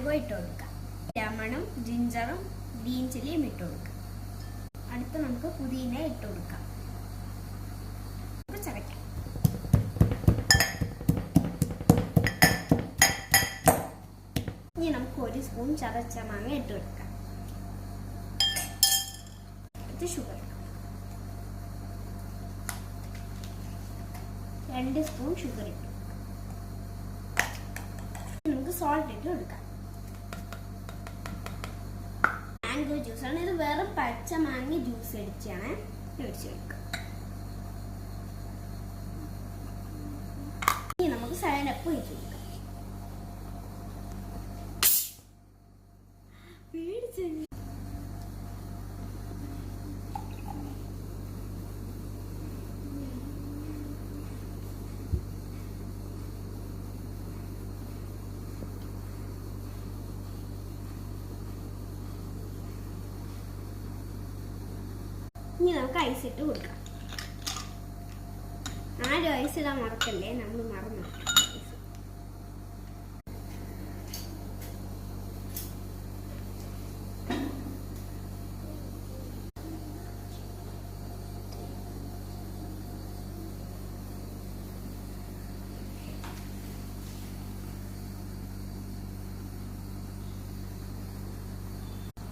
Mango ഇട്ട് കൊടുക്കാം. ലെമണും ജിഞ്ചറും green ചില്ലിയും ഇട്ട് കൊടുക്കാം. അടുത്ത് നമുക്ക് പുതിന ഇട്ട് കൊടുക്കാം. ചതയ്ക്കാം. ഇനി നമുക്ക് 1 സ്പൂൺ ചതച്ച മാങ്ങ ഇട്ട് കൊടുക്കാം. ഇത് ഷുഗർ 2 സ്പൂൺ ഷുഗർ ഇട്ടു. നമുക്ക് സോൾട്ട് ഇട്ട് കൊടുക്കാം. മാംഗോ ജ്യൂസാണ് ഇത്. വെറും പച്ച മാങ്ങ ജ്യൂസ് അടിച്ചാണ് ഒഴിച്ചു കൊടുക്കുക. ഇനി നമുക്ക് 7 അപ്പ് ഒഴിച്ചു കൊടുക്കാം. ഇനി നമുക്ക് ഐസ് ഇട്ട് കൊടുക്കാം. ആരും ഐസ് ഇടാൻ മറക്കല്ലേ, നമ്മൾ മറന്നു.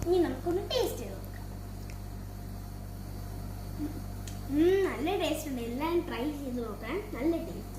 ഇനി നമുക്കൊന്ന് ടേസ്റ്റ് ചെയ്ത് നോക്കാം. നല്ല ടേസ്റ്റ് ഉണ്ട്. എല്ലാം ട്രൈ ചെയ്ത് നോക്കാൻ. നല്ല ടേസ്റ്റ്.